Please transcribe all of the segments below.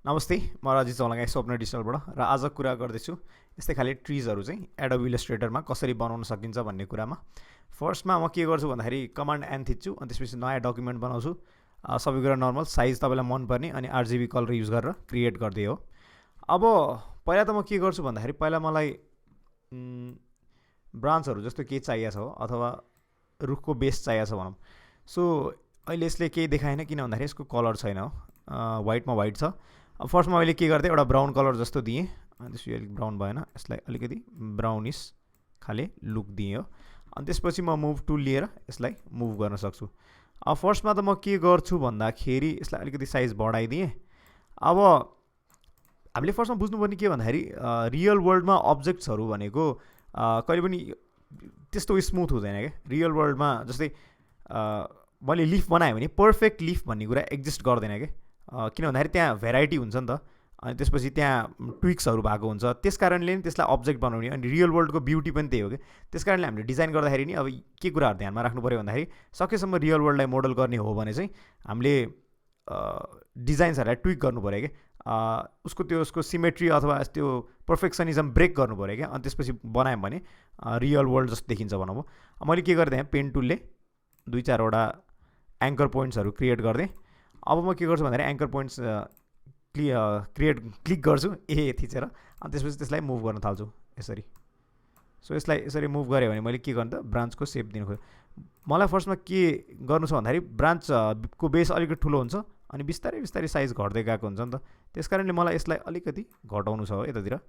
नमस्ते, म राजेश चौलागाई स्वप्न डिजिटलबाट र आज कुरा गर्दैछु यस्तै खाले ट्रिजहरू चाहिँ एडोब इलस्ट्रेटरमा कसरी बनाउन सकिन्छ भन्ने कुरामा। फर्स्टमा म के गर्छु भन्दाखेरि कमान्ड एन थिच्छु अनि त्यसपछि नयाँ डकुमेन्ट बनाउँछु। सबै कुरा नर्मल साइज तपाईँलाई मनपर्ने अनि आरजिबी कलर युज गरेर क्रिएट गर्दै हो। अब पहिला त म के गर्छु भन्दाखेरि पहिला मलाई ब्रान्चहरू जस्तो केही चाहिएको छ हो अथवा रुखको बेस चाहिएको छ भनौँ। सो अहिले यसले केही देखाएन किन भन्दाखेरि यसको कलर छैन हो, वाइटमा वाइट छ। अब फर्स्टमा मैले के गर्थेँ, एउटा ब्राउन कलर जस्तो दिएँ अनि त्यसपछि अलिक ब्राउन भएन, यसलाई अलिकति ब्राउनिस खाले लुक दिएँ हो। अनि त्यसपछि म मुभ टुल लिएर यसलाई मुभ गर्न सक्छु। अब फर्स्टमा त म के गर्छु भन्दाखेरि यसलाई अलिकति साइज बढाइदिएँ। अब हामीले फर्स्टमा बुझ्नुपर्ने के भन्दाखेरि रियल वर्ल्डमा अब्जेक्ट्सहरू भनेको कहिले पनि त्यस्तो स्मुथ हुँदैन क्या। रियल वर्ल्डमा जस्तै मैले लिफ बनाएँ भने पर्फेक्ट लिफ भन्ने कुरा एक्जिस्ट गर्दैन क्या। किन भन्दाखेरि त्यहाँ भेराइटी हुन्छ नि त, अनि त्यसपछि त्यहाँ ट्विक्सहरू भएको हुन्छ, त्यस कारणले नि त्यसलाई अब्जेक्ट बनाउने। अनि रियल वर्ल्डको ब्युटी पनि त्यही हो कि। त्यस कारणले हामीले डिजाइन गर्दाखेरि नि अब के कुराहरू ध्यानमा राख्नु पऱ्यो भन्दाखेरि सकेसम्म रियल वर्ल्डलाई मोडल गर्ने हो भने चाहिँ हामीले डिजाइन्सहरूलाई ट्विक गर्नु पऱ्यो क्या। उसको सिमेट्री अथवा त्यो पर्फेक्सनिजम ब्रेक गर्नु पऱ्यो क्या। अनि त्यसपछि बनायौँ भने रियल वर्ल्ड जस्तो देखिन्छ भनौँ। मैले के गरिदिएँ, पेन टुलले 2-4वटा एङ्कर पोइन्ट्सहरू क्रिएट गरिदिएँ। अब म के गर्छु भन्दाखेरि एङ्कर पोइन्ट्स क्लिक गर्छु थिचेर, अनि त्यसपछि त्यसलाई मुभ गर्न थाल्छु यसरी। सो यसलाई यसरी मुभ गरेँ भने मैले के गर्नु त ब्रान्चको सेप दिनु खोज्छु। मलाई फर्स्टमा के गर्नु छ भन्दाखेरि ब्रान्चको बेस अलिकति ठुलो हुन्छ अनि बिस्तारै बिस्तारै साइज घट्दै गएको हुन्छ नि त। त्यस कारणले मलाई यसलाई अलिकति घटाउनु छ हो, यतातिर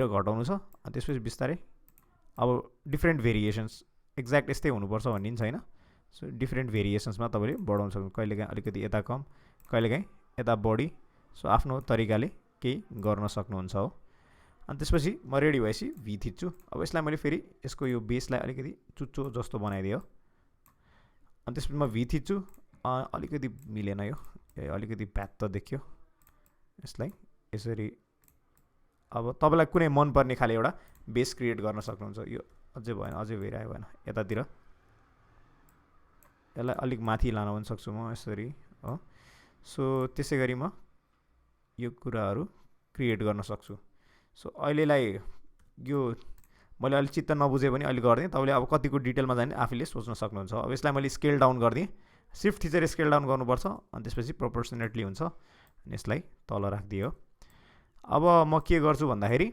घटाउनु छ। अनि त्यसपछि बिस्तारै अब डिफ्रेन्ट भेरिएसन्स एक्ज्याक्ट यस्तै हुनुपर्छ भन्ने पनि छैन। सो डिफ्रेन्ट भेरिएसन्समा तपाईँले बढाउन सक्नु, कहिलेकाहीँ अलिकति यता कम कहिलेकाहीँ यता बढी। सो आफ्नो तरिकाले केही गर्न सक्नुहुन्छ हो। अनि त्यसपछि म रेडी भएपछि भी थिच्छु। अब यसलाई मैले फेरि यसको यो बेसलाई अलिकति चुच्चो जस्तो बनाइदिएँ हो। अनि त्यसपछि म भी थिच्छु, अलिकति मिलेन यो, अलिकति प्यात्त देखियो। यसलाई यसरी अब तपाईँलाई कुनै मनपर्ने खाले एउटा बेस क्रिएट गर्न सक्नुहुन्छ। यो अझै भएन, अझै भइरह्यो भएन, यतातिर यसलाई अलिक माथि लान पनि सक्छु म यसरी हो। सो त्यसै गरी म यो कुराहरू क्रिएट गर्न सक्छु। सो अहिलेलाई यो मैले अलिक चित्त नबुझे पनि अहिले गरिदिएँ। तपाईँले अब कतिको डिटेलमा जाने आफूले सोच्न सक्नुहुन्छ। अब यसलाई मैले स्केल डाउन गरिदिएँ, सिफ्ट थिचेर स्केल डाउन गर्नुपर्छ, अनि त्यसपछि प्रोपोर्सनेटली हुन्छ। अनि यसलाई तल राखिदियो। अब म के गर्छु भन्दाखेरि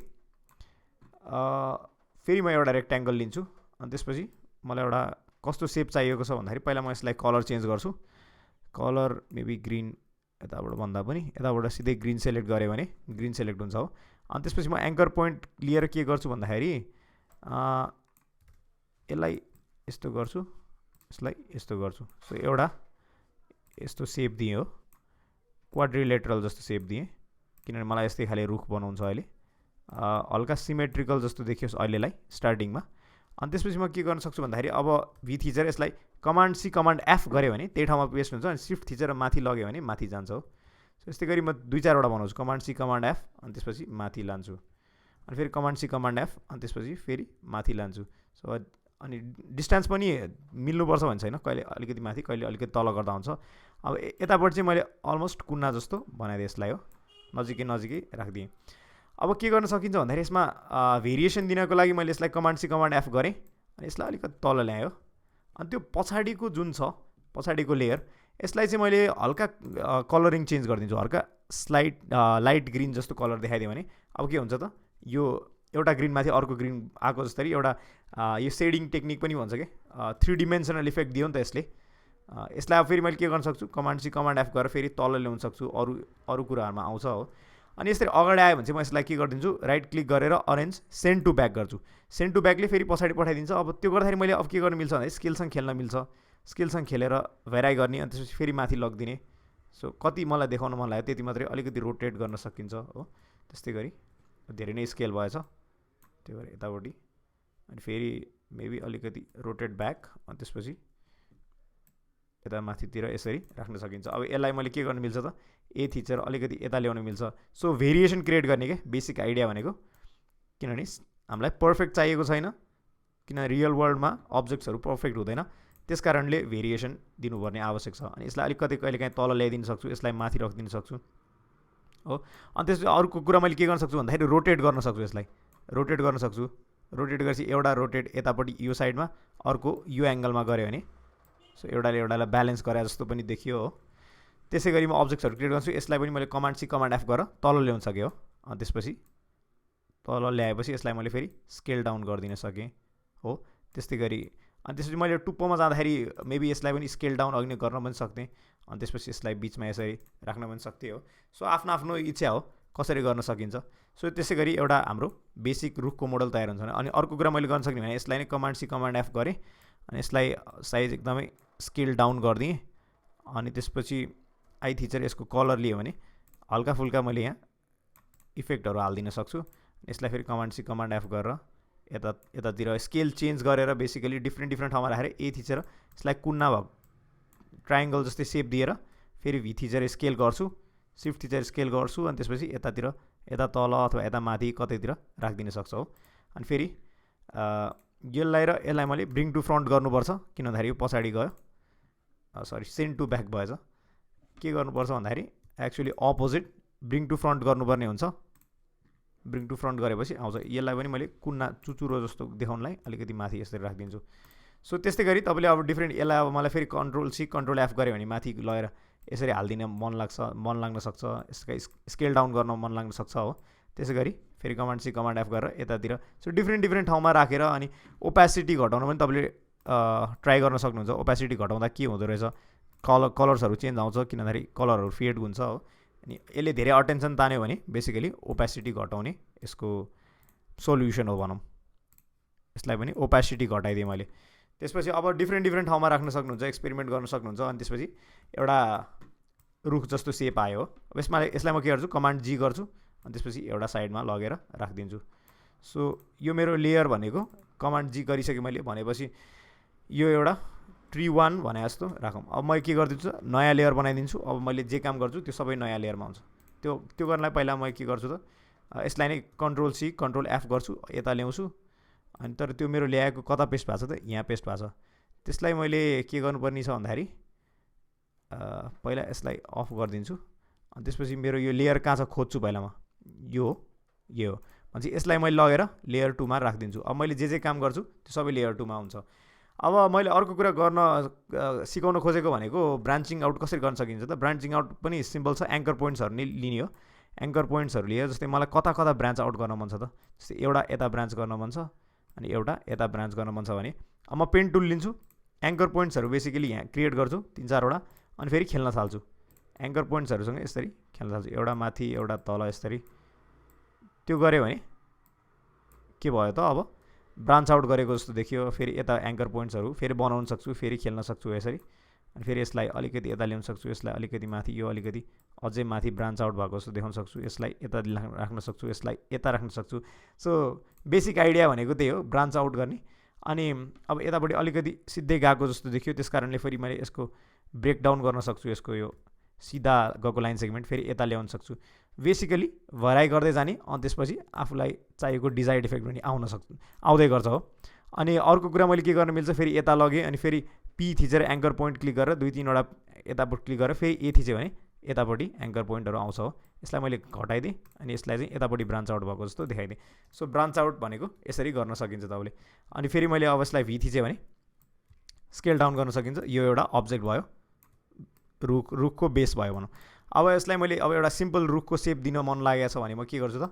फेरि म एउटा रेक्ट्याङ्गल लिन्छु। अनि त्यसपछि मलाई एउटा कस्तो सेप चाहिएको छ भन्दाखेरि पहिला म यसलाई कलर चेन्ज गर्छु। कलर मेबी ग्रिन, यताबाट भन्दा पनि यताबाट सिधै ग्रिन सेलेक्ट गरेँ भने ग्रिन सेलेक्ट हुन्छ हो। अनि त्यसपछि म एङ्कर पोइन्ट लिएर के गर्छु भन्दाखेरि यसलाई यस्तो गर्छु, यसलाई यस्तो गर्छु। सो एउटा यस्तो सेप दिएँ हो, क्वाड्रिलेटरल जस्तो सेप दिएँ, किनभने मलाई यस्तै खाले रुख बनाउनु छ अहिले। हल्का सिमेट्रिकल जस्तो देखियोस् अहिलेलाई स्टार्टिङमा। अनि त्यसपछि म के गर्न सक्छु भन्दाखेरि अब भी थिचेर यसलाई कमान्ड सी कमान्ड एफ गऱ्यो भने त्यही ठाउँमा पेस्ट हुन्छ, अनि सिफ्ट थिचेर माथि लग्यो भने माथि जान्छ हो। सो यस्तै गरी म 2-4वटा बनाउँछु, कमान्ड सी कमान्ड एफ, अनि त्यसपछि माथि लान्छु, अनि फेरि कमान्ड सी कमान्ड एफ, अनि त्यसपछि फेरि माथि लान्छु। सो अनि डिस्टेन्स पनि मिल्नुपर्छ भन्छ छैन, कहिले अलिकति माथि कहिले अलिकति तल गर्दा हुन्छ। अब यतापट्टि चाहिँ मैले अलमोस्ट कुन्ना जस्तो बनाइदिएँ यसलाई हो, नजिकै नजिकै राखिदिएँ। अब के गर्न सकिन्छ भन्दाखेरि यसमा भेरिएसन दिनको लागि मैले यसलाई कमान्ड सी कमान्ड एफ गरेँ, अनि यसलाई अलिकति तल ल्यायो। अनि त्यो पछाडिको जुन छ पछाडिको लेयर, यसलाई चाहिँ मैले हल्का कलरिङ चेन्ज गरिदिन्छु, हल्का लाइट ग्रिन जस्तो कलर देखाइदिएँ भने अब के हुन्छ त, यो एउटा ग्रिनमाथि अर्को ग्रिन आएको जस्तै एउटा यो सेडिङ टेक्निक पनि भन्छ क्या, 3 डिमेन्सनल इफेक्ट दियो नि त यसले। यसलाई अब फेरि मैले के गर्न सक्छु, कमान्ड सी कमान्ड एफ गरेर फेरि तल ल्याउन सक्छु, अरू कुराहरूमा आउँछ हो। अनि यसरी अगाडि आयो भने चाहिँ म यसलाई के गरिदिन्छु, राइट क्लिक गरेर अरेन्ज सेन्ड टु ब्याक गर्छु। सेन्ड टु ब्याकले फेरि पछाडि पठाइदिन्छ। अब त्यो गर्दाखेरि मैले अब के गर्न मिल्छ भन्दाखेरि स्केलसँग खेल्न मिल्छ, स्केलसँग खेलेर भेराइ गर्ने, अनि त्यसपछि फेरि माथि लगिदिने। सो कति मलाई देखाउन मन लाग्यो त्यति मात्रै अलिकति रोटेट गर्न सकिन्छ हो। त्यस्तै गरी धेरै नै स्केल भएछ, त्यो भएर यतापट्टि, अनि फेरि मेबी अलिकति रोटेट ब्याक, अनि त्यसपछि यता माथितिर यसरी राख्न सकिन्छ। अब यसलाई मैले के गर्न मिल्छ त, थिचेर अलिकति यता ल्याउन मिल्छ। सो भेरिएसन क्रिएट गर्ने क्या बेसिक आइडिया भनेको, किनभने हामीलाई पर्फेक्ट चाहिएको छैन, किन रियल वर्ल्डमा अब्जेक्ट्सहरू पर्फेक्ट हुँदैन, त्यस कारणले भेरिएसन दिनुपर्ने आवश्यक छ। अनि यसलाई अलिकति कहिलेकाहीँ तल ल्याइदिन सक्छु, यसलाई माथि राखिदिन सक्छु, हो। अनि त्यसपछि अर्को कुरा मैले के गर्न सक्छु भन्दाखेरि रोटेट गर्न सक्छु, यसलाई रोटेट गर्न सक्छु। रोटेट गरेपछि एउटा रोटेट यतापट्टि यो साइडमा, अर्को यो एङ्गलमा गऱ्यो भने सो एउटाले एउटालाई ब्यालेन्स गरे जस्तो पनि देखियो हो। त्यसै गरी म अब्जेक्ट्सहरू क्रिएट गर्छु, यसलाई पनि मैले कमान्ड सी कमान्ड एफ गरेर तल ल्याउन सकेँ हो। अनि त्यसपछि तल ल्याएपछि यसलाई मैले फेरि स्केल डाउन गरिदिन सकेँ हो। त्यस्तै गरी अनि त्यसपछि मैले टुप्पोमा जाँदाखेरि मेबी यसलाई पनि स्केल डाउन अघि नै गर्न पनि सक्थेँ। अनि त्यसपछि यसलाई बिचमा यसरी राख्न पनि सक्थेँ हो। सो आफ्नो आफ्नो इच्छा हो कसरी गर्न सकिन्छ। सो त्यसै गरी एउटा हाम्रो बेसिक रुखको मोडल तयार हुन्छ। अनि अर्को कुरा मैले गर्न सक्ने भने यसलाई नै कमान्ड सी कमान्ड एफ गरेँ अनि यसलाई साइज एकदमै स्केल डाउन गरिदिएँ। अनि त्यसपछि आई थिचर यसको कलर लियो भने हल्का फुल्का मैले यहाँ इफेक्टहरू हालिदिन सक्छु। यसलाई फेरि कमान्ड सी कमान्ड एफ गरेर यतातिर स्केल चेन्ज गरेर बेसिकली डिफ्रेन्ट ठाउँमा राखेर ए थिचेर यसलाई कुन्ना भएको ट्रायङ्गल जस्तै सेप दिएर फेरि भी थिचेर स्केल गर्छु, सिफ्ट थिचेर स्केल गर्छु। अनि त्यसपछि यतातिर यता तल अथवा यता माथि कतैतिर राखिदिन सक्छ हो। अनि फेरि यसलाई र यसलाई मैले ब्रिङ टु फ्रन्ट गर्नुपर्छ, किन भन्दाखेरि यो पछाडि गयो, सरी सेन्ड टु ब्याक भएछ। के गर्नुपर्छ भन्दाखेरि actually opposite bring to front गर्नुपर्ने हुन्छ। ब्रिङ टु फ्रन्ट गरेपछि आउँछ। यसलाई पनि मैले कुन्ना चुचुरो जस्तो देखाउनलाई अलिकति माथि यसरी राखिदिन्छु। सो त्यस्तै गरी तपाईँले अब डिफ्रेन्ट यसलाई अब मलाई फेरि कन्ट्रोल सी कन्ट्रोल एफ गऱ्यो भने माथि लगेर यसरी हालिदिन मन लाग्न सक्छ, यसका स्केल डाउन गर्न मन लाग्न सक्छ हो। त्यसै गरी फेरि कमान्ड सी कमान्ड एफ गरेर यतातिर सो डिफ्रेन्ट ठाउँमा राखेर अनि ओपेसिटी घटाउन पनि तपाईँले ट्राई गर्न सक्नुहुन्छ। ओपेसिटी घटाउँदा के हुँदो रहेछ, कलर्सहरू चेन्ज आउँछ, किन भन्दाखेरि कलरहरू फेड हुन्छ हो। अनि यसले धेरै अटेन्सन तान्यो भने बेसिकली ओपेसिटी घटाउने यसको सोल्युसन हो भनौँ। यसलाई पनि ओपेसिटी घटाइदिएँ मैले। त्यसपछि अब डिफ्रेन्ट ठाउँमा राख्न सक्नुहुन्छ, एक्सपेरिमेन्ट गर्न सक्नुहुन्छ। अनि त्यसपछि एउटा रुख जस्तो सेप आयो हो। यसलाई म के गर्छु कमान्ड जी गर्छु अनि त्यसपछि एउटा साइडमा लगेर राखिदिन्छु। सो यो मेरो लेयर भनेको कमान्ड जी गरिसकेँ मैले भनेपछि यो एउटा ट्री वान भने जस्तो राखौँ। अब मैले के गरिदिन्छु नयाँ लेयर बनाइदिन्छु। अब मैले जे काम गर्छु त्यो सबै नयाँ लेयरमा हुन्छ। त्यो गर्नलाई पहिला म के गर्छु त यसलाई नै कन्ट्रोल सी कन्ट्रोल एफ गर्छु, यता ल्याउँछु। अनि तर त्यो मेरो ल्याएको कता पेस्ट भएको छ त यहाँ पेस्ट भएको छ। त्यसलाई मैले के गर्नुपर्ने छ भन्दाखेरि पहिला यसलाई अफ गरिदिन्छु। अनि त्यसपछि मेरो यो लेयर कहाँ छ खोज्छु पहिला म, यो हो भनेपछि यसलाई मैले लगेर लेयर 2 मा राखिदिन्छु। अब मैले जे काम गर्छु त्यो सबै लेयर 2 मा हुन्छ। अब मैले अर्को कुरा गर्न सिकाउन खोजेको भनेको ब्रान्चिङ आउट कसरी गर्न सकिन्छ त। ब्रान्चिङ आउट पनि सिम्पल छ, एङ्कर पोइन्ट्सहरू नै लिने हो। एङ्कर पोइन्ट्सहरू लिएर जस्तै मलाई कता ब्रान्च आउट गर्न मन छ त, जस्तै एउटा यता ब्रान्च गर्न मन छ अनि एउटा यता ब्रान्च गर्न मन छ भने अब म पेन टुल लिन्छु, एङ्कर पोइन्ट्सहरू बेसिकली यहाँ क्रिएट गर्छु 3-4वटा अनि फेरि खेल्न थाल्छु। एङ्कर पोइन्ट्सहरूसँग यसरी खेल्न थाल्छु, एउटा माथि एउटा तल यसरी। त्यो गऱ्यो भने के भयो त अब ब्रान्च आउट गरेको जस्तो देखियो। फेरि यता एङ्कर पोइन्ट्सहरू फेरि बनाउन सक्छु, फेरि खेल्न सक्छु यसरी। अनि फेरि यसलाई अलिकति यता ल्याउन सक्छु, यसलाई अलिकति माथि, यो अलिकति अझै माथि ब्रान्च आउट भएको जस्तो देखाउन सक्छु। यसलाई यता राख्न सक्छु, यसलाई यता राख्न सक्छु। सो बेसिक आइडिया भनेको त्यही हो, ब्रान्च आउट गर्ने। अनि अब यतापट्टि अलिकति सिधै गएको जस्तो देखियो, त्यस कारणले फेरि मैले यसको ब्रेकडाउन गर्न सक्छु। यसको यो सिधा गएको लाइन सेगमेन्ट फेरि यता ल्याउन सक्छु। बेसिकली भराइ गर्दै जाने अनि त्यसपछि आफूलाई चाहिएको डिजायर्ड इफेक्ट पनि आउँदै गर्छ हो। अनि अर्को कुरा मैले के गर्न मिल्छ, फेरि यता लगेँ अनि फेरि पी थिचेर एङ्कर पोइन्ट क्लिक गरेर 2-3वटा यतापट्टि क्लिक गरेर फेरि ए थिचेँ भने यतापट्टि एङ्कर पोइन्टहरू आउँछ हो। यसलाई मैले घटाइदिएँ अनि यसलाई चाहिँ यतापट्टि ब्रान्च आउट भएको जस्तो देखाइदिएँ। सो ब्रान्च आउट भनेको यसरी गर्न सकिन्छ तपाईँले। अनि फेरि मैले अब यसलाई भी थिचेँ भने स्केल डाउन गर्न सकिन्छ। यो एउटा अब्जेक्ट भयो, रुखको बेस भयो भनौँ। अब यसलाई मैले अब एउटा सिम्पल रुखको सेप दिन मन लागेको छ भने म के गर्छु त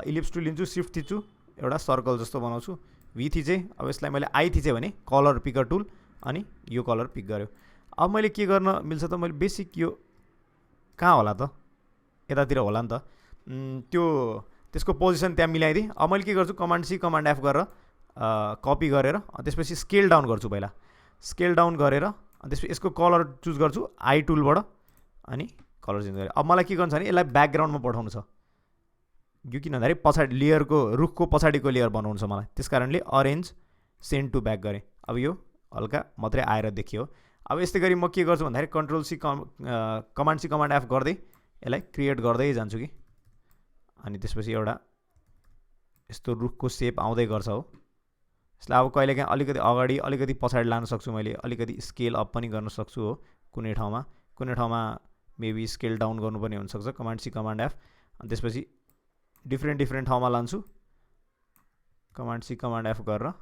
इलिप्स टुल लिन्छु, सिफ्ट थिच्छु, एउटा सर्कल जस्तो बनाउँछु, भी थिचेँ। अब यसलाई मैले आई थिचेँ भने कलर पिकर टुल अनि यो कलर पिक गर्यो। अब मैले के गर्न मिल्छ त, मैले बेसिक यो कहाँ होला त, यतातिर होला नि त, त्यसको पोजिसन त्यहाँ मिलाइदिएँ। अब मैले के गर्छु कमान्ड सी कमान्ड एफ गरेर कपी गरेर त्यसपछि स्केल डाउन गर्छु। पहिला स्केल डाउन गरेर अनि त्यसपछि यसको कलर चुज गर्छु आई टुलबाट अनि कलर चेन्ज गरेँ। अब मलाई के गर्नु छ भने यसलाई ब्याकग्राउन्डमा पठाउनु छ। यो किन भन्दाखेरि पछाडि लेयरको रुखको पछाडिको लेयर बनाउनु छ मलाई, त्यस कारणले अरेन्ज सेन्ड टु ब्याक गरेँ। अब यो हल्का मात्रै आएर देखियो। अब यस्तै गरी म के गर्छु भन्दाखेरि control C command C command F गर्दै यसलाई क्रिएट गर्दै जान्छु कि। अनि त्यसपछि एउटा यस्तो रुखको सेप आउँदै गर्छ हो। यसलाई अब कहिलेकाहीँ अलिकति अगाडि अलिकति पछाडि लान सक्छु मैले, अलिकति स्केल अप पनि गर्न सक्छु हो। कुनै ठाउँमा मेबी स्केल डाउन गर्नुपर्ने हुनसक्छ कमान्ड सी कमान्ड एफ अनि त्यसपछि डिफ्रेन्ट ठाउँमा लान्छु कमान्ड सी कमान्ड एफ गरेर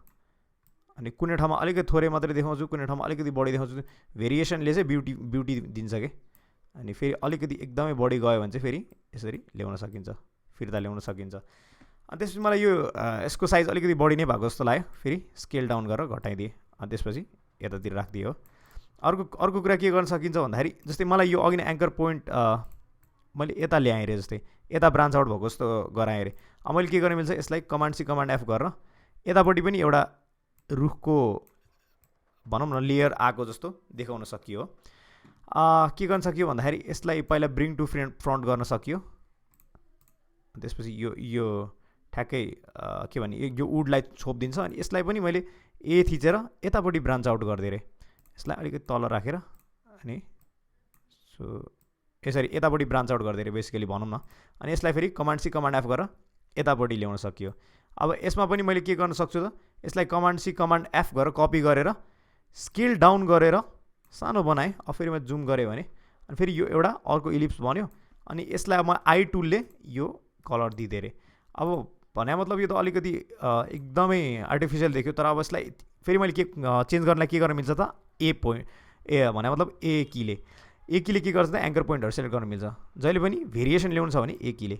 अनि कुनै ठाउँमा अलिकति थोरै मात्रै देखाउँछु कुनै ठाउँमा अलिकति बढी देखाउँछु भेरिएसनले चाहिँ ब्युटी दिन्छ के अनि फेरि अलिकति एकदमै बढी गयो भने चाहिँ फेरि यसरी ल्याउन सकिन्छ फिर्ता ल्याउन सकिन्छ अनि त्यसपछि मलाई यो यसको साइज अलिकति बढी नै भएको जस्तो लाग्यो फेरि स्केल डाउन गरेर घटाइदिएँ अनि त्यसपछि यतातिर राखिदिएँ हो अर्को कुरा के गर्न सकिन्छ भन्दाखेरि जस्तै मलाई यो अघि नै एङ्कर पोइन्ट मैले यता ल्याएँ अरे जस्तै यता ब्रान्च आउट भएको जस्तो गराएँ अरे अब मैले के गर्न मिल्छ यसलाई कमान्ड सी कमान्ड एफ गरेर यतापट्टि पनि एउटा रुखको भनौँ न लेयर आएको जस्तो देखाउन सकियो के गर्न सकियो भन्दाखेरि यसलाई पहिला ब्रिङ टु फ्रन्ट गर्न सकियो त्यसपछि यो ठ्याक्कै के भने यो वुडलाई छोपिदिन्छ अनि यसलाई पनि मैले ए थिचेर यतापट्टि ब्रान्च आउट गरिदिएँ अरे यसलाई अलिकति तल राखेर अनि सो यसरी यतापट्टि ब्रान्च आउट गरिदिएँ बेसिकली भनौँ न अनि यसलाई फेरि कमान्ड सी कमान्ड एफ गरेर यतापट्टि ल्याउन सकियो अब यसमा पनि मैले के गर्न सक्छु त यसलाई कमान्ड सी कमान्ड एफ गरेर कपी गरेर स्केल डाउन गरेर सानो बनाएँ अब फेरि म जुम गरेँ भने अनि फेरि यो एउटा अर्को इलिप्स बन्यो अनि यसलाई म आई टुलले यो कलर दिँदै अरे अब भने मतलब यो त अलिकति एकदमै आर्टिफिसियल देख्यो तर अब यसलाई फेरि मैले के चेन्ज गर्नलाई के गर्न मिल्छ त भने मतलब ए कीले के गर्छ त एङ्कर पोइन्टहरू सेलेक्ट गर्न मिल्छ जहिले पनि भेरिएसन ल्याउनु छ भने ए कीले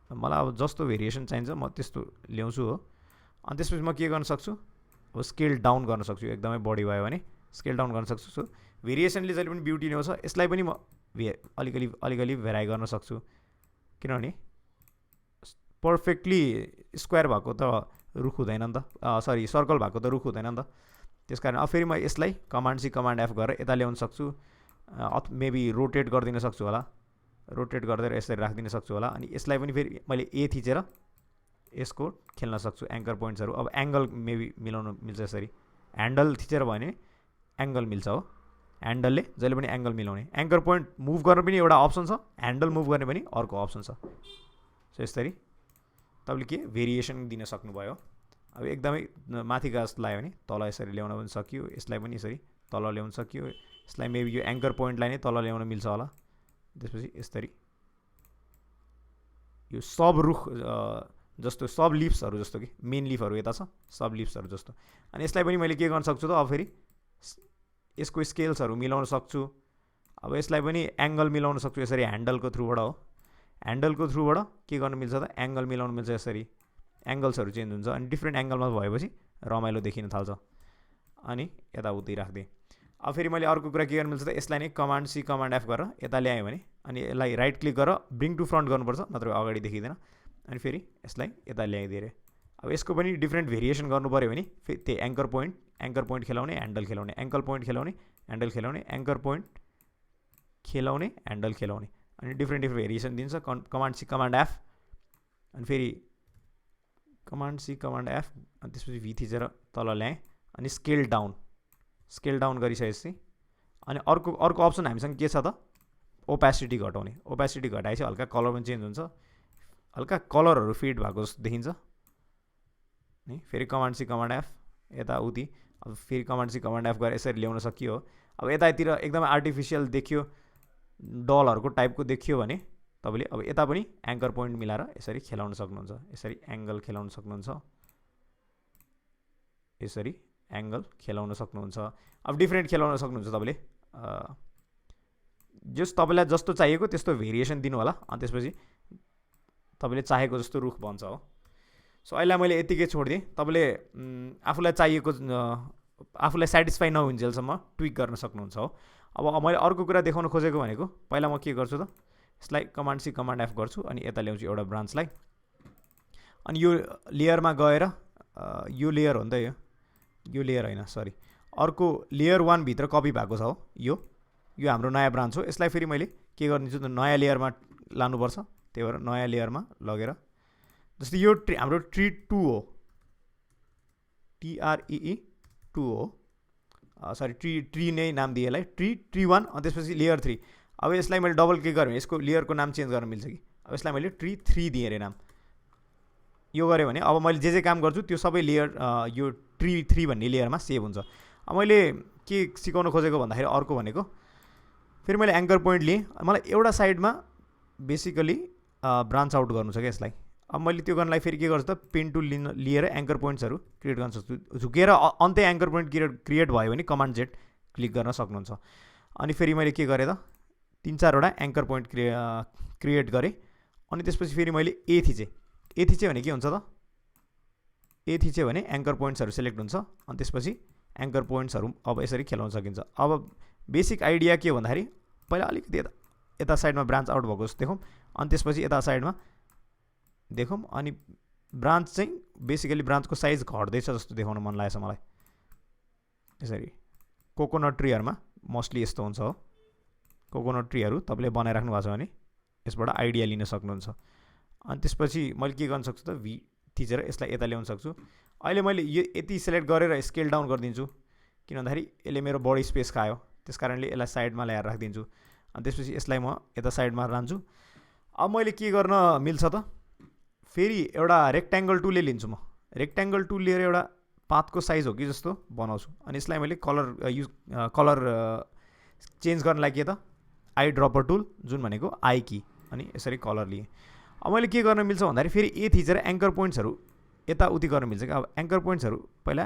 मलाई अब जस्तो भेरिएसन चाहिन्छ म त्यस्तो ल्याउँछु हो अनि त्यसपछि म के गर्न सक्छु अब स्केल डाउन गर्न सक्छु एकदमै बढी भयो भने स्केल डाउन गर्न सक्छु सो भेरिएसनले जहिले पनि ब्युटी ल्याउँछ यसलाई पनि म अलिकति भेराइ गर्न सक्छु किनभने पर्फेक्टली स्क्वायर भएको त रुख हुँदैन नि त सरी सर्कल भएको त रुख हुँदैन नि त त्यस कारण अब फेरि म यसलाई कमान्ड सी कमान्ड एफ गरेर यता ल्याउन सक्छु मेबी रोटेट गरिदिन सक्छु होला रोटेट गरेर यसरी राखिदिन सक्छु होला अनि यसलाई पनि फेरि मैले ए थिचेर यसको खेल्न सक्छु एङ्कर पोइन्ट्सहरू अब एङ्गल मेबी मिलाउन मिल्छ यसरी ह्यान्डल थिचेर भयो भने एङ्गल मिल्छ हो ह्यान्डलले जहिले पनि एङ्गल मिलाउने एङ्कर पोइन्ट मुभ गर्न पनि एउटा अप्सन छ ह्यान्डल मुभ गर्ने पनि अर्को अप्सन छ सो यसरी तपाईँले के भेरिएसन दिन सक्नुभयो अब एकदमै माथिका जस्तो लाग्यो भने तल यसरी ल्याउन पनि सकियो यसलाई पनि यसरी तल ल्याउन सकियो यसलाई मेबी यो एङ्कर पोइन्टलाई नै तल ल्याउन मिल्छ होला त्यसपछि यसरी यो सब रुख जस्तो सब लिप्सहरू जस्तो कि मेन लिफहरू यता छ सब लिप्सहरू जस्तो अनि यसलाई पनि मैले के गर्न सक्छु त अब फेरि यसको स्केल्सहरू मिलाउन सक्छु अब यसलाई पनि एङ्गल मिलाउन सक्छु यसरी ह्यान्डलको थ्रुबाट हो ह्यान्डलको थ्रुबाट के गर्न मिल्छ त एङ्गल मिलाउन मिल्छ यसरी एङ्गल्सहरू चेन्ज हुन्छ अनि डिफ्रेन्ट एङ्गलमा भएपछि रमाइलो देखिन थाल्छ अनि यताउति राख्दिएँ अब फेरि मैले अर्को कुरा के गर्नु मिल्छ त यसलाई नै कमान्ड सी कमान्ड एफ गरेर यता ल्याएँ भने अनि यसलाई राइट क्लिक गरेर ब्रिङ टु फ्रन्ट गर्नुपर्छ नत्र अगाडि देखिँदैन अनि फेरि यसलाई यता ल्याइदिएर अब यसको पनि डिफ्रेन्ट भेरिएसन गर्नु पऱ्यो भने फेरि त्यही एङ्कर पोइन्ट खेलाउने ह्यान्डल खेलाउने एङ्कल पोइन्ट खेलाउने ह्यान्डल खेलाउने एङ्कर पोइन्ट खेलाउने ह्यान्डल खेलाउने अनि डिफ्रेन्ट भेरिएसन दिन्छ कमान्ड सी कमान्ड एफ अनि फेरि कमान्ड सी कमान्ड एफ अनि त्यसपछि भी थिचेर तल ल्याएँ अनि स्केल डाउन गरिसकेपछि अनि अर्को अप्सन हामीसँग के छ त ओपेसिटी घटाउने ओपेसिटी घटाएपछि हल्का कलर पनि चेन्ज हुन्छ हल्का कलरहरू फिड भएको जस्तो देखिन्छ नि फेरि कमान्ड सी कमान्ड एफ यताउति अब फेरि कमान्ड सी कमान्ड एफ गरेर यसरी ल्याउन सकियो अब यतातिर एकदमै आर्टिफिसियल देखियो डलहरूको टाइपको देखियो भने तपाईँले अब यता पनि एङ्कर पोइन्ट मिलाएर यसरी खेलाउन सक्नुहुन्छ यसरी एङ्गल खेलाउन सक्नुहुन्छ यसरी एङ्गल खेलाउन सक्नुहुन्छ अब डिफ्रेन्ट खेलाउन सक्नुहुन्छ तपाईँले जस तपाईँलाई जस्तो चाहिएको त्यस्तो भेरिएसन दिनु होला अनि त्यसपछि तपाईँले चाहेको जस्तो रुख बन्छ हो सो अहिले मैले यतिकै छोडिदिएँ तपाईँले आफूलाई चाहिएको आफूलाई सेटिस्फाई नहुन्जेलसम्म ट्विक गर्न सक्नुहुन्छ हो अब मैले अर्को कुरा देखाउन खोजेको भनेको पहिला म के गर्छु त यसलाई कमान्ड सी कमान्ड एफ गर्छु अनि यता ल्याउँछु एउटा ब्रान्चलाई अनि यो लेयरमा गएर यो लेयर हो नि त यो लेयर होइन सरी अर्को लेयर 1 भित्र कपी भएको छ हो यो हाम्रो नयाँ ब्रान्च हो यसलाई फेरि मैले के गरिदिन्छु त नयाँ लेयरमा लानुपर्छ त्यही भएर नयाँ लेयरमा लगेर जस्तै यो हाम्रो ट्री 2 हो TREE 2 हो सरी ट्री नै नाम दिए यसलाई ट्री 1 अनि त्यसपछि लेयर 3 अब यसलाई मैले डबल क्लिक गरेँ भने यसको लेयरको नाम चेन्ज गर्न मिल्छ कि अब यसलाई मैले ट्री 3 दिएँ अरे नाम यो गरेँ भने अब मैले जे काम गर्छु त्यो सबै लेयर यो ट्री 3 भन्ने लेयरमा सेभ हुन्छ अब मैले के सिकाउन खोजेको भन्दाखेरि अर्को भनेको फेरि मैले एङ्कर पोइन्ट लिएँ, मलाई एउटा साइडमा बेसिकली ब्रान्च आउट गर्नु छ क्या यसलाई। अब मैले त्यो गर्नलाई फेरि के गर्छु त पेन टुल लिएर एङ्कर पोइन्ट्सहरू क्रिएट गर्न सक्छु। झुकेर अन्त्य एङ्कर पोइन्ट क्रिएट भयो भने कमान्ड जेड क्लिक गर्न सक्नुहुन्छ। अनि फेरि मैले के गरेँ त 3-4वटा एङ्कर पोइन्ट क्रिएट गरेँ। अनि त्यसपछि फेरि मैले ए थिचेँ भने के हुन्छ त ए थिचेँ भने एङ्कर पोइन्ट्सहरू सेलेक्ट हुन्छ। अनि त्यसपछि एङ्कर पोइन्ट्सहरू अब यसरी खेलाउन सकिन्छ। अब बेसिक आइडिया के भन्दाखेरि पहिला अलिकति यता साइडमा ब्रान्च आउट भएको जस्तो देखौँ, अनि त्यसपछि यता साइडमा देखौँ। अनि ब्रान्च चाहिँ बेसिकली ब्रान्चको साइज घट्दैछ जस्तो देखाउन मन लागेछ मलाई। यसरी कोकोनट ट्रीहरूमा मोस्टली यस्तो हुन्छ हो। कोकोनट ट्रीहरू तपाईँले बनाइराख्नु भएको छ भने यसबाट आइडिया लिन सक्नुहुन्छ। अनि त्यसपछि मैले के गर्न सक्छु त भी थिचेर यसलाई यता ल्याउन सक्छु। अहिले मैले यो यति सेलेक्ट गरेर स्केल डाउन गरिदिन्छु, किन भन्दाखेरि यसले मेरो बडी स्पेस खायो, त्यस कारणले यसलाई साइडमा ल्याएर राखिदिन्छु। अनि त्यसपछि यसलाई म यता साइडमा लान्छु। अब मैले के गर्न मिल्छ त फेरि एउटा रेक्ट्याङ्गल टुलले लिन्छु। म रेक्ट्याङ्गल टुल लिएर एउटा पाथको साइज हो कि जस्तो बनाउँछु। अनि यसलाई मैले कलर चेन्ज गर्नलाई के त आई ड्रपर टुल जुन भनेको आई की, अनि यसरी कलर लिएँ। अब मैले के गर्न मिल्छ भन्दाखेरि फेरि ए थिचेर एङ्कर पोइन्ट्सहरू यताउति गर्न मिल्छ क्या। अब एङ्कर पोइन्ट्सहरू पहिला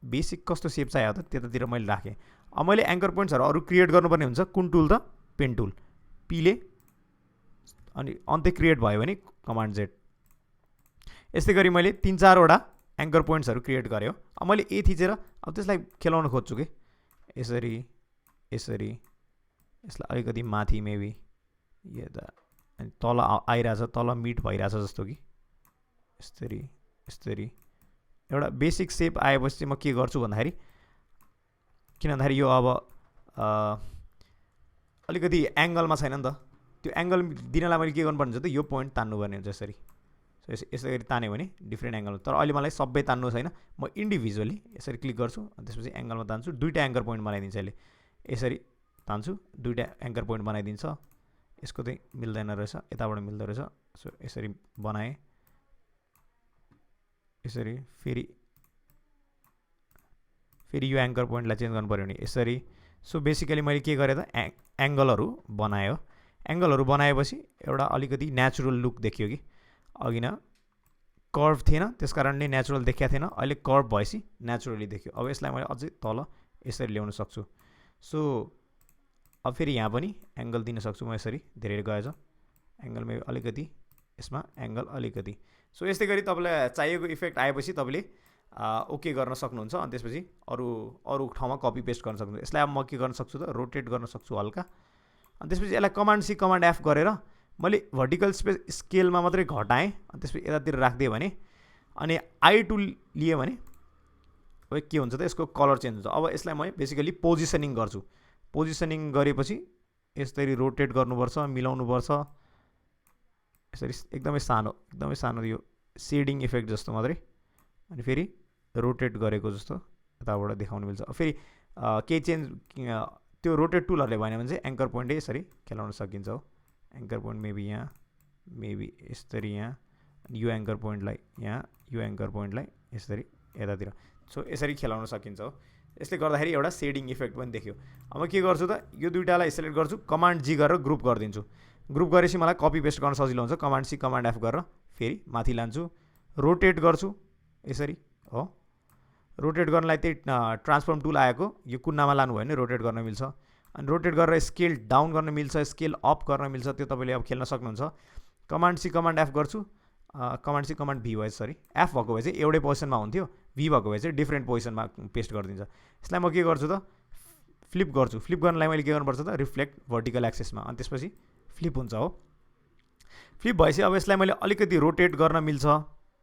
बेसिक कस्तो सेप चाहियो त त्यतातिर मैले राखेँ। अब मैले एङ्कर पोइन्ट्सहरू अरू क्रिएट गर्नुपर्ने हुन्छ, कुन टुल त पेन टुल पीले, अनि अन्त्य क्रिएट भयो भने कमान्ड जेड। यस्तै गरी मैले 3-4वटा एङ्कर पोइन्ट्सहरू क्रिएट गरेँ हो। अब मैले ए थिचेर अब त्यसलाई खेलाउन खोज्छु कि यसरी यसरी यसलाई अलिकति माथि मेबी यता अनि तल आइरहेछ, तल मिट भइरहेछ जस्तो कि यसरी यसरी एउटा बेसिक सेप आएपछि चाहिँ म के गर्छु भन्दाखेरि, किन भन्दाखेरि यो अब अलिकति एङ्गलमा छैन नि त, त्यो एङ्गल दिनलाई मैले के गर्नुपर्ने हुन्छ त यो पोइन्ट तान्नुपर्ने हुन्छ यसरी। सो यसै गरी तान्यो भने डिफ्रेन्ट एङ्गल। तर अहिले मलाई सबै तान्नु छैन, म इन्डिभिजुअली यसरी क्लिक गर्छु, अनि त्यसपछि एङ्गलमा तान्छु। 2टा एङ्कर पोइन्ट बनाइदिन्छ यसले, यसरी तान्छु 2टा एङ्कर पोइन्ट बनाइदिन्छ। यसको चाहिँ मिल्दैन रहेछ, यताबाट मिल्दो रहेछ। सो यसरी बनाएँ, यसरी फेरि यो एङ्कर पोइन्टलाई चेन्ज गर्नु पऱ्यो भने यसरी। सो बेसिकली मैले के गरेँ त एङ्गलहरू बनाएँ हो। एङ्गलहरू बनाएपछि एउटा अलिकति नेचुरल लुक देखियो कि, अघि न कर्भ थिएन त्यस कारणले नेचुरल देखिएको थिएन, अहिले कर्भ भएपछि नेचुरली देखियो। अब यसलाई मैले अझै तल यसरी ल्याउन सक्छु। सो अब फेरि यहाँ पनि एङ्गल दिन सक्छु म यसरी, धेरै गएछ एङ्गलमा अलिकति, यसमा एङ्गल अलिकति। सो यस्तै गरी तपाईँलाई चाहिएको इफेक्ट आएपछि तपाईँले ओके गर्न सक्नुहुन्छ। अनि त्यसपछि अरू ठाउँमा कपी पेस्ट गर्न सक्नुहुन्छ। यसलाई अब म के गर्न सक्छु त रोटेट गर्न सक्छु हल्का। अनि त्यसपछि यसलाई कमान्ड सी कमान्ड एफ गरेर मैले भर्टिकल स्केलमा मात्रै घटाएँ। अनि त्यसपछि यतातिर राखिदिएँ भने, अनि आई टुल लिएँ भने अब के हुन्छ त यसको कलर चेन्ज हुन्छ। अब यसलाई म बेसिकली पोजिसनिङ गर्छु। पोजिसनिङ गरेपछि यसरी रोटेट गर्नुपर्छ, मिलाउनुपर्छ यसरी, एकदमै सानो यो सेडिङ इफेक्ट जस्तो मात्रै। अनि फेरि रोटेट गरेको जस्तो यताबाट देखाउनु मिल्छ। फेरि केही चेन्ज त्यो रोटेट टुलहरूले भएन भने चाहिँ एङ्कर पोइन्टै यसरी खेलाउन सकिन्छ हो। एङ्कर पोइन्ट मेबी यहाँ, मेबी यसरी यहाँ, यो एङ्कर पोइन्टलाई यहाँ, यो एङ्कर पोइन्टलाई यसरी यतातिर। सो यसरी खेलाउन सकिन्छ हो। यसले गर्दाखेरि एउटा सेडिङ इफेक्ट पनि देखियो। अब के गर्छु त यो दुइटालाई सेलेक्ट गर्छु, कमान्ड जी गरेर ग्रुप गरिदिन्छु। ग्रुप गरेपछि मलाई कपी पेस्ट गर्न सजिलो हुन्छ। कमान्ड सी कमान्ड एफ गरेर फेरि माथि लान्छु, रोटेट गर्छु यसरी हो। रोटेट गर्नलाई त्यही ट्रान्सफर्म टुल आएको, यो कुन्नामा लानुभयो भने रोटेट गर्न मिल्छ। अनि रोटेट गरेर स्केल डाउन गर्न मिल्छ, स्केल अप गर्न मिल्छ, त्यो तपाईँले अब खेल्न सक्नुहुन्छ। कमान्ड सी कमान्ड एफ गर्छु, कमान्ड सी कमान्ड भी भए सरी एफ भएको भए चाहिँ एउटै पोजिसनमा हुन्थ्यो, भी भएको भए चाहिँ डिफ्रेन्ट पोजिसनमा पेस्ट गरिदिन्छ। यसलाई म के गर्छु त फ्लिप गर्छु। फ्लिप गर्नलाई मैले के गर्नुपर्छ त रिफ्लेक्ट भर्टिकल एक्सेसमा, अनि त्यसपछि फ्लिप हुन्छ हो। फ्लिप भएपछि अब यसलाई मैले अलिकति रोटेट गर्न मिल्छ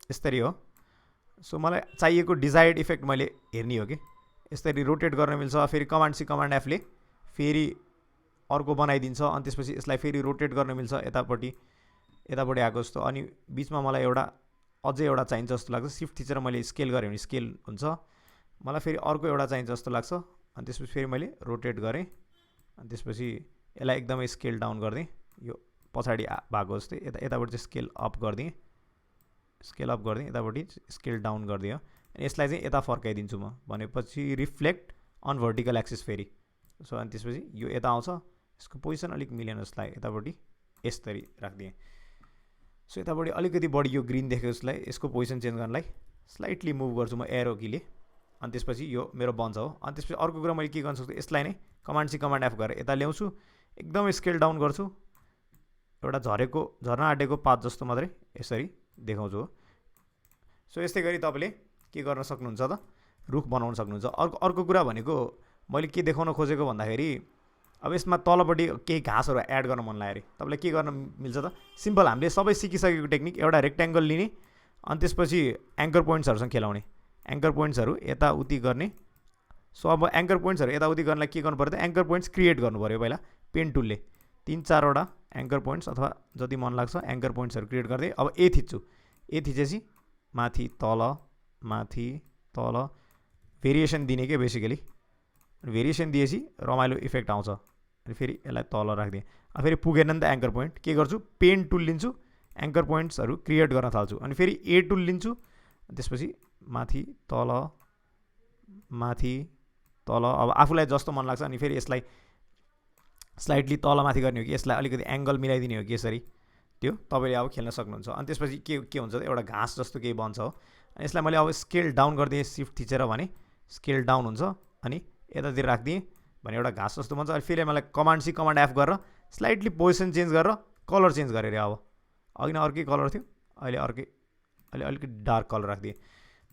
यसरी हो। सो मलाई चाहिएको डिजायर्ड इफेक्ट मैले हेर्ने हो कि यसरी रोटेट गर्न मिल्छ। फेरि कमान्ड सी कमान्ड एफले फेरि अर्को बनाइदिन्छ। अनि त्यसपछि यसलाई फेरि रोटेट गर्न मिल्छ यतापट्टि आएको जस्तो। अनि बिचमा मलाई अझै एउटा चाहिन्छ जस्तो लाग्छ। सिफ्ट थिचेर मैले स्केल गरेँ भने स्केल हुन्छ। मलाई फेरि अर्को एउटा चाहिन्छ जस्तो लाग्छ। अनि त्यसपछि फेरि मैले रोटेट गरेँ। अनि त्यसपछि यसलाई एकदमै स्केल डाउन गरिदिएँ, यो पछाडि भएको जस्तै। यतापट्टि चाहिँ स्केल अप गरिदिएँ, यतापट्टि स्केल डाउन गरिदिएँ। अनि यसलाई चाहिँ यता फर्काइदिन्छु म भनेपछि रिफ्लेक्ट अन भर्टिकल एक्सिस फेरि। सो अनि त्यसपछि यो यता आउँछ, यसको पोजिसन अलिक मिलेन जसलाई यतापट्टि यसरी राखिदिएँ। सो यतापट्टि अलिकति बढी यो ग्रिन देखेको जसलाई यसको पोजिसन चेन्ज गर्नलाई स्लाइटली मुभ गर्छु म एरो कीले, अनि त्यसपछि यो मेरो बन्छ हो। अनि त्यसपछि अर्को कुरा मैले के गर्न सक्छु, यसलाई नै कमान्ड सी कमान्ड एफ गरेर यता ल्याउँछु, एकदम स्केल डाउन गर्छु, एउटा झर्न आँटेको पाथ जस्तो मात्रै यसरी देखाउँछु हो। सो यस्तै गरी तपाईँले के गर्न सक्नुहुन्छ त, रुख बनाउन सक्नुहुन्छ। अर्को कुरा भनेको मैले के देखाउन खोजेको भन्दाखेरि अब यसमा तलपट्टि केही घाँसहरू एड गर्न मन लाग्यो अरे, तपाईँलाई के गर्न मिल्छ त, सिम्पल हामीले सबै सिकिसकेको टेक्निक, एउटा रेक्ट्याङ्गल लिने अनि त्यसपछि एङ्कर पोइन्ट्सहरूसँग खेलाउने, एङ्कर पोइन्ट्सहरू यताउति गर्ने। सो अब एङ्कर पोइन्ट्सहरू यताउति गर्नलाई के गर्नु पऱ्यो त, एङ्कर पोइन्ट्स क्रिएट गर्नु पऱ्यो पहिला पेन टुलले, 3-4वटा एङ्कर पोइन्ट्स अथवा जति मन लाग्छ एङ्कर पोइन्ट्सहरू क्रिएट गर्दै अब ए थिच्छु, ए थिचेपछि माथि तल भेरिएसन दिने के बेसिकली, भेरिएसन दिएपछि रमाइलो इफेक्ट आउँछ। अनि फेरि यसलाई तल राखिदिएँ, अब फेरि पुगेन नि त एङ्कर पोइन्ट, के गर्छु पेन टुल लिन्छु, एङ्कर पोइन्ट्सहरू क्रिएट गर्न थाल्छु, अनि फेरि ए टुल लिन्छु, त्यसपछि माथि तल अब आफूलाई जस्तो मन लाग्छ। अनि फेरि यसलाई स्लाइटली तलमाथि गर्ने हो कि यसलाई अलिकति एङ्गल मिलाइदिने हो कि यसरी, त्यो तपाईँले अब खेल्न सक्नुहुन्छ। अनि त्यसपछि के हुन्छ त, एउटा घाँस जस्तो केही बन्छ हो। अनि यसलाई मैले अब स्केल डाउन गरिदिएँ, सिफ्ट थिचेर भने स्केल डाउन हुन्छ, अनि यतातिर राखिदिएँ भने एउटा घाँस जस्तो बन्छ। अनि फेरि मलाई कमान्ड सी कमान्ड एफ गरेर स्लाइटली पोजिसन चेन्ज गरेर कलर चेन्ज गरेर अब अघि न अर्कै कलर थियो, अहिले अलिकति डार्क कलर राखिदिएँ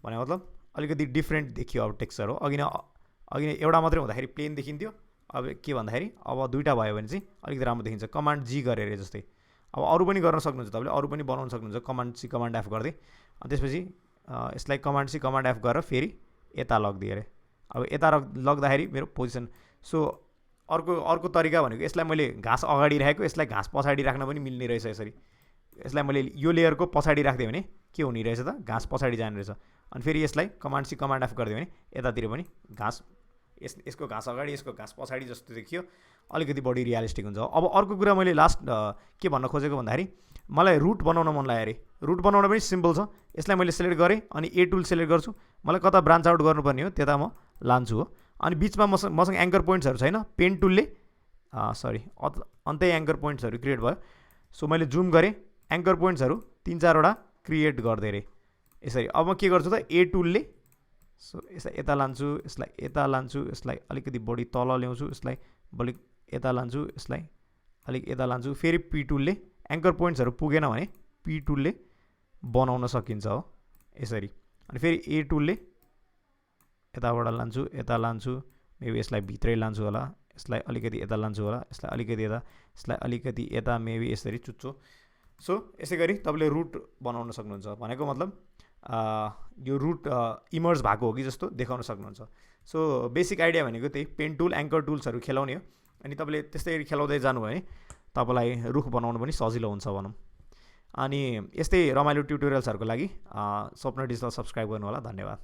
भने मतलब अलिकति डिफ्रेन्ट देखियो अब टेक्सचर हो। अघि न एउटा मात्रै हुँदाखेरि प्लेन देखिन्थ्यो, अब के भन्दाखेरि अब दुईवटा भयो भने चाहिँ अलिकति राम्रो देखिन्छ, कमान्ड जी गरेर जस्तै। अब अरू पनि गर्न सक्नुहुन्छ तपाईँले, अरू पनि बनाउन सक्नुहुन्छ कमान्ड सी कमान्ड एफ गर्दै। अनि त्यसपछि यसलाई कमान्ड सी कमान्ड एफ गरेर फेरि यता लगिदिएँ अरे, अब यता लग्दाखेरि मेरो पोजिसन। सो अर्को तरिका भनेको यसलाई मैले घाँस अगाडि राखेको, यसलाई घाँस पछाडि राख्न पनि मिल्ने रहेछ यसरी। यसलाई मैले यो लेयरको पछाडि राखिदिएँ भने के हुने रहेछ त, घाँस पछाडि जाने रहेछ। अनि फेरि यसलाई कमान्ड सी कमान्ड एफ गरिदियो भने यतातिर पनि घाँस, यसको घाँस अगाडि यसको घाँस पछाडि जस्तो देखियो, अलिकति बढी रियलिस्टिक हुन्छ। अब अर्को कुरा मैले लास्ट के भन्न खोजेको भन्दाखेरि मलाई रुट बनाउन मन लाग्यो अरे, रुट बनाउन पनि सिम्पल छ। यसलाई मैले सेलेक्ट गरेँ अनि ए टुल सेलेक्ट गर्छु, मलाई कता ब्रान्च आउट गर्नुपर्ने हो त्यता म लान्छु हो। अनि बिचमा मसँग एङ्कर पोइन्ट्सहरू छैन, पेन टुलले अन्तै एङ्कर पोइन्ट्सहरू क्रिएट भयो। सो मैले जुम गरेँ, एङ्कर पोइन्ट्सहरू 3-4वटा क्रिएट गर्दै रहेँ यसरी। अब म के गर्छु त, ए टुलले सो यसलाई यता लान्छु, यसलाई अलिकति बढी तल ल्याउँछु, यसलाई बढी यता लान्छु, यसलाई अलिक यता लान्छु, फेरि पी टुलले एङ्कर पोइन्ट्सहरू पुगेन भने पी टुलले बनाउन सकिन्छ हो यसरी। अनि फेरि ए टुलले यताबाट यता लान्छु, मेबी यसलाई भित्रै लान्छु होला, यसलाई अलिकति यता लान्छु होला, यसलाई अलिकति यता मेबी यसरी चुच्चो। सो यसै गरी तपाईँले रुट बनाउन सक्नुहुन्छ, भनेको मतलब यो रुट इमर्ज भएको हो कि जस्तो देखाउन सक्नुहुन्छ। सो बेसिक आइडिया भनेको त्यही पेन टुल एङ्कर टुल्सहरू खेलाउने हो। अनि तपाईँले त्यस्तै गरी खेलाउँदै जानुभयो भने तपाईँलाई रुख बनाउनु पनि सजिलो हुन्छ भनौँ। अनि यस्तै रमाइलो ट्युटोरियल्सहरूको लागि स्वप्न डिजिटल सब्सक्राइब गर्नु होला। धन्यवाद।